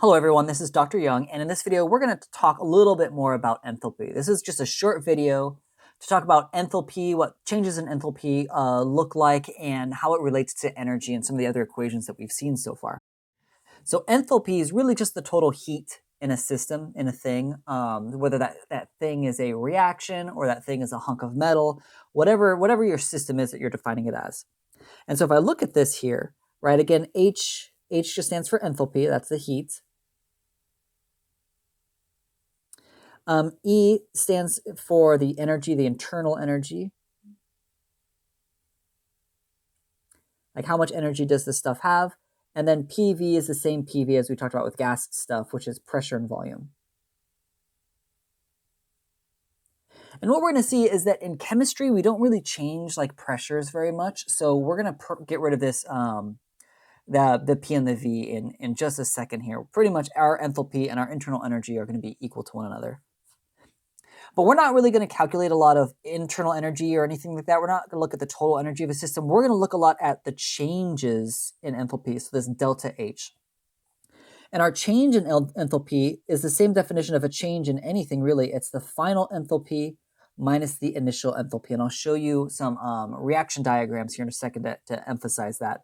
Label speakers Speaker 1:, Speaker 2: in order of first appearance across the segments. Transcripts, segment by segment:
Speaker 1: Hello everyone, this is Dr. Young, and in this video we're going to talk a little bit more about enthalpy. This is just a short video to talk about enthalpy, what changes in enthalpy look like, and how it relates to energy and some of the other equations that we've seen so far. So enthalpy is really just the total heat in a system, in a thing, whether that thing is a reaction or that thing is a hunk of metal, whatever your system is that you're defining it as. And so if I look at this here, right, again, H just stands for enthalpy, that's the heat. E stands for the energy, the internal energy. Like how much energy does this stuff have? And then PV is the same PV as we talked about with gas stuff, which is pressure and volume. And what we're going to see is that in chemistry, we don't really change like pressures very much. So we're going to get rid of this, the P and the V in just a second here. Pretty much our enthalpy and our internal energy are going to be equal to one another. But we're not really going to calculate a lot of internal energy or anything like that. We're not going to look at the total energy of a system. We're going to look a lot at the changes in enthalpy, so this delta H. And our change in enthalpy is the same definition of a change in anything, really. It's the final enthalpy minus the initial enthalpy. And I'll show you some reaction diagrams here in a second to emphasize that.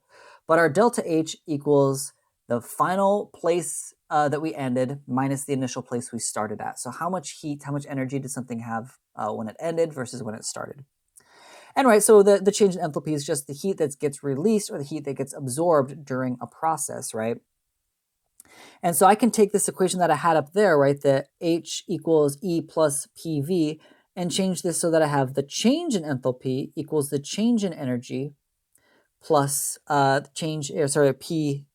Speaker 1: But our delta H equals the final place that we ended minus the initial place we started at. So how much heat, how much energy did something have when it ended versus when it started? And right, so the change in enthalpy is just the heat that gets released or the heat that gets absorbed during a process, right? And so I can take this equation that I had up there, right, that H equals E plus PV, and change this so that I have the change in enthalpy equals the change in energy plus P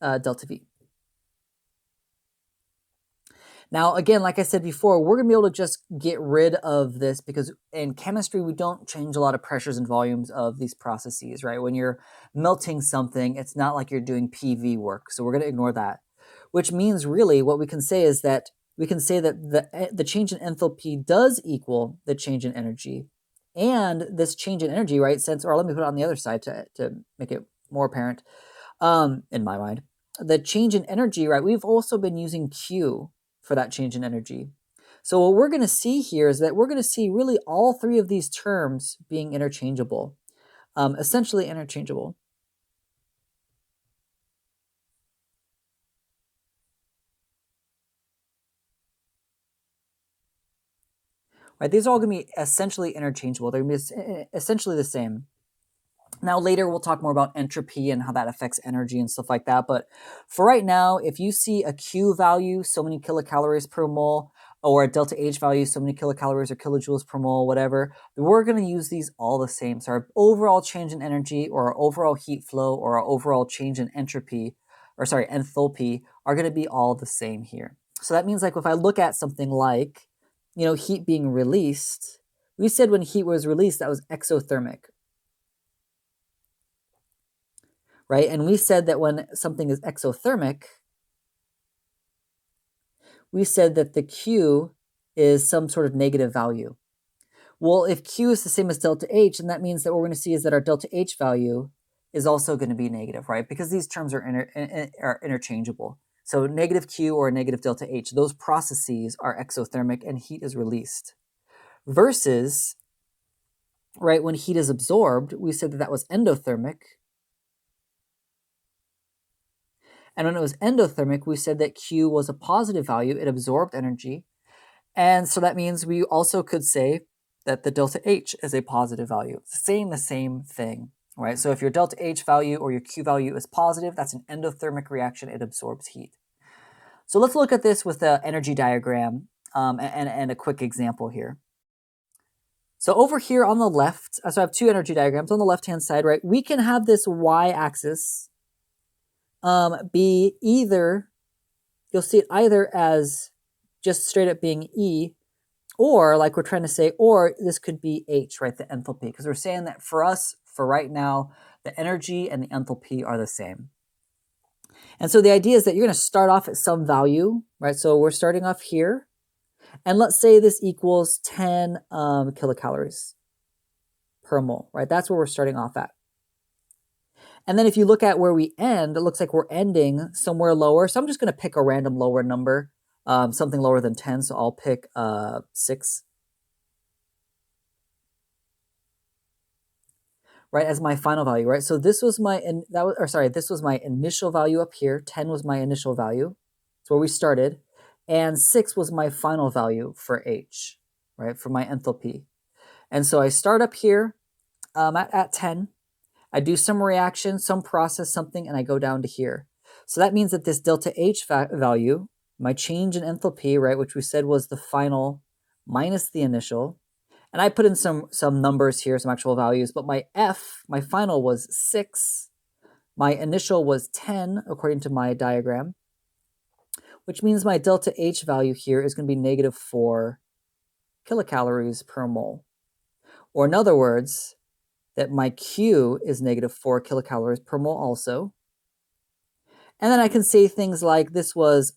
Speaker 1: delta V. Now, again, like I said before, we're going to be able to just get rid of this because in chemistry, we don't change a lot of pressures and volumes of these processes, right? When you're melting something, it's not like you're doing PV work. So we're going to ignore that, which means really what we can say is that we can say that the change in enthalpy does equal the change in energy. And this change in energy, right, let me put it on the other side to make it more apparent in my mind. The change in energy, right, we've also been using Q for that change in energy. So what we're going to see here is that we're going to see really all three of these terms being interchangeable, essentially interchangeable. Right, these are all going to be essentially interchangeable. They're going to be essentially the same. Now later we'll talk more about entropy and how that affects energy and stuff like that. But for right now, if you see a Q value, so many kilocalories per mole, or a delta H value, so many kilocalories or kilojoules per mole, whatever, we're going to use these all the same. So our overall change in energy or our overall heat flow or our overall change in enthalpy are going to be all the same here. So that means like if I look at something like, heat being released, we said when heat was released, that was exothermic. Right? And we said that when something is exothermic, we said that the Q is some sort of negative value. Well, if Q is the same as delta H, then that means that what we're going to see is that our delta H value is also going to be negative, right? Because these terms are interchangeable. So negative Q or negative delta H, those processes are exothermic and heat is released. Versus, right, when heat is absorbed, we said that that was endothermic. And when it was endothermic, we said that Q was a positive value. It absorbed energy. And so that means we also could say that the delta H is a positive value. It's saying the same thing, right? So if your delta H value or your Q value is positive, that's an endothermic reaction. It absorbs heat. So let's look at this with the energy diagram and a quick example here. So over here on the left, so I have two energy diagrams. On the left-hand side, right, we can have this y-axis be either, you'll see it either as just straight up being E, or like we're trying to say, or this could be H, right, the enthalpy, because we're saying that for us, for right now, the energy and the enthalpy are the same. And so the idea is that you're going to start off at some value, right? So we're starting off here, and let's say this equals 10 kilocalories per mole, right? That's where we're starting off at. And then if you look at where we end, it looks like we're ending somewhere lower. So I'm just going to pick a random lower number, something lower than 10. So I'll pick 6. Right, as my final value, right? So this was my, this was my initial value up here. 10 was my initial value. That's where we started. And 6 was my final value for H, right, for my enthalpy. And so I start up here at 10. I do some reaction, some process, something, and I go down to here. So that means that this delta H value, my change in enthalpy, right, which we said was the final minus the initial, and I put in some numbers here, some actual values, but my F, my final was 6. My initial was 10, according to my diagram, which means my delta H value here is going to be negative 4 kilocalories per mole. Or in other words, that my Q is negative 4 kilocalories per mole also. And then I can say things like this was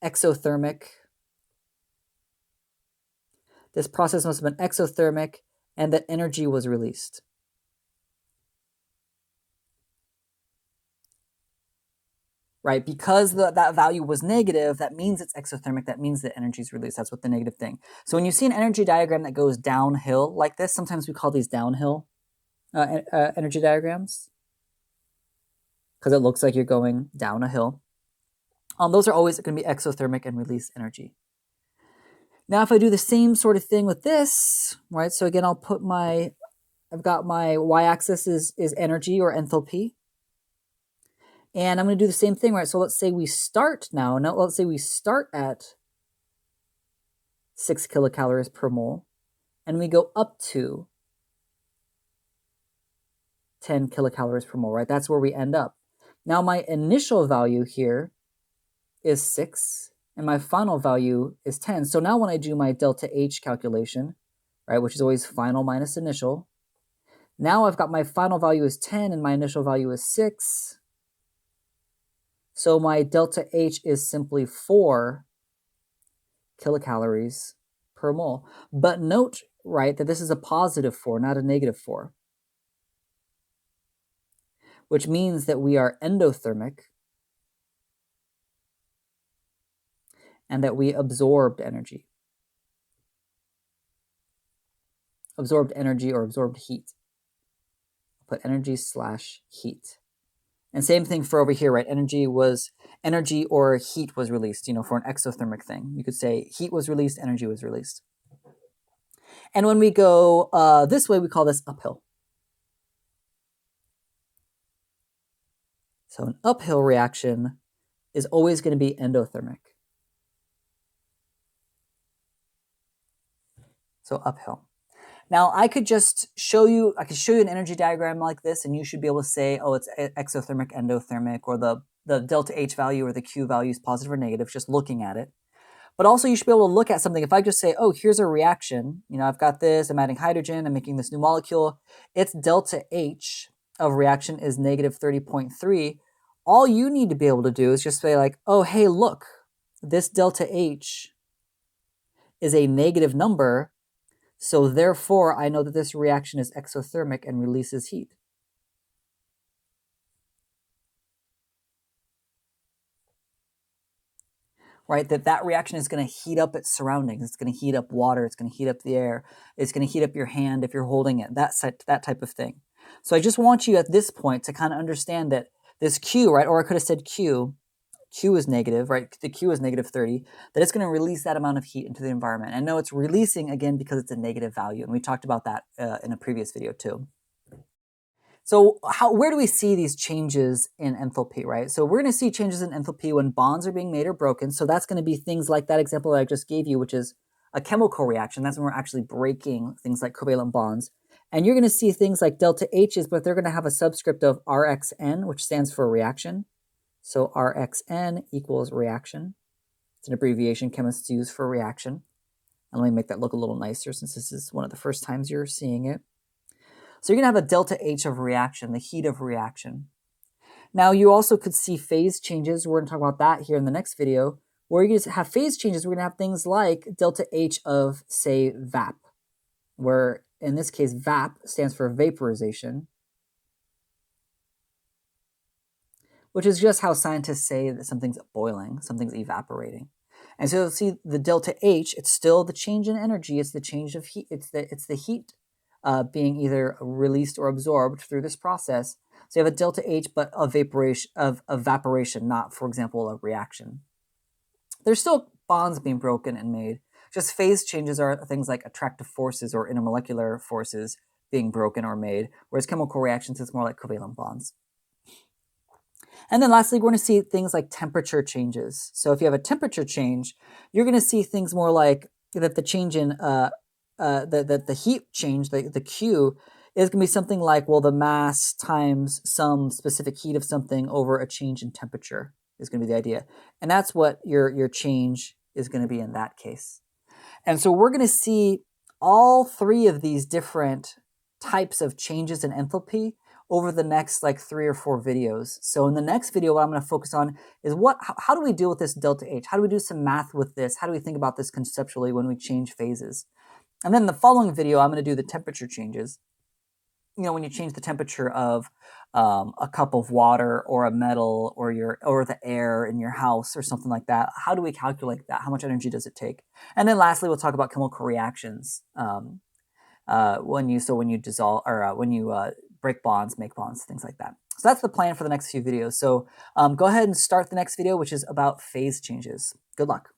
Speaker 1: exothermic. This process must have been exothermic, and that energy was released. Right, because that value was negative, that means it's exothermic, that means that energy is released. That's what the negative thing. So when you see an energy diagram that goes downhill like this, sometimes we call these downhill energy diagrams, because it looks like you're going down a hill. Those are always going to be exothermic and release energy. Now, if I do the same sort of thing with this, right? So again, I've got my y-axis is energy or enthalpy. And I'm going to do the same thing, right? So let's say we start now. Now, let's say we start at 6 kilocalories per mole, and we go up to 10 kilocalories per mole, right? That's where we end up. Now, my initial value here is 6, and my final value is 10. So now when I do my delta H calculation, right, which is always final minus initial, now I've got my final value is 10 and my initial value is 6. So my delta H is simply 4 kilocalories per mole. But note, right, that this is a positive 4, not a negative 4, which means that we are endothermic and that we absorbed energy. Absorbed energy or absorbed heat. Put energy / heat. And same thing for over here, right? Energy or heat was released, for an exothermic thing. You could say heat was released, energy was released. And when we go this way, we call this uphill. So an uphill reaction is always going to be endothermic. So uphill. Now I could show you an energy diagram like this, and you should be able to say, oh, it's exothermic, endothermic, or the delta H value or the Q value is positive or negative, just looking at it. But also you should be able to look at something. If I just say, oh, here's a reaction, I've got this, I'm adding hydrogen, I'm making this new molecule, its delta H of reaction is negative 30.3. All you need to be able to do is just say like, oh, hey, look, this delta H is a negative number, so therefore I know that this reaction is exothermic and releases heat. Right, that reaction is going to heat up its surroundings. It's going to heat up water. It's going to heat up the air. It's going to heat up your hand if you're holding it, that type of thing. So I just want you at this point to kind of understand that this Q, right, or I could have said Q is negative, right? The Q is negative 30, that it's going to release that amount of heat into the environment. And no, it's releasing, again, because it's a negative value. And we talked about that in a previous video too. So where do we see these changes in enthalpy, right? So we're going to see changes in enthalpy when bonds are being made or broken. So that's going to be things like that example that I just gave you, which is a chemical reaction. That's when we're actually breaking things like covalent bonds. And you're going to see things like delta H's, but they're going to have a subscript of RxN, which stands for reaction. So RxN equals reaction. It's an abbreviation chemists use for reaction. And let me make that look a little nicer since this is one of the first times you're seeing it. So you're going to have a delta H of reaction, the heat of reaction. Now you also could see phase changes. We're going to talk about that here in the next video. Where you're going to have phase changes, we're going to have things like delta H of, say, VAP, where in this case VAP stands for vaporization. which is just how scientists say that something's boiling, something's evaporating. And so you'll see the delta H, it's still the change in energy, it's the change of heat, it's the heat being either released or absorbed through this process. So you have a delta H, but of evaporation, not, for example, a reaction. There's still bonds being broken and made. Just phase changes are things like attractive forces or intermolecular forces being broken or made, whereas chemical reactions, it's more like covalent bonds. And then lastly, we're going to see things like temperature changes. So if you have a temperature change, you're going to see things more like that the change in the heat change, the Q, is going to be something like, well, the mass times some specific heat of something over a change in temperature is going to be the idea. And that's what your change is going to be in that case. And so we're going to see all three of these different types of changes in enthalpy over the next like 3 or 4 videos. So in the next video, what I'm going to focus on is how do we deal with this delta H? How do we do some math with this? How do we think about this conceptually when we change phases? And then in the following video, I'm going to do the temperature changes. You know, when you change the temperature of a cup of water or a metal or the air in your house or something like that, how do we calculate that? How much energy does it take? And then lastly, we'll talk about chemical reactions when you dissolve or when you break bonds, make bonds, things like that. So that's the plan for the next few videos. So go ahead and start the next video, which is about phase changes. Good luck.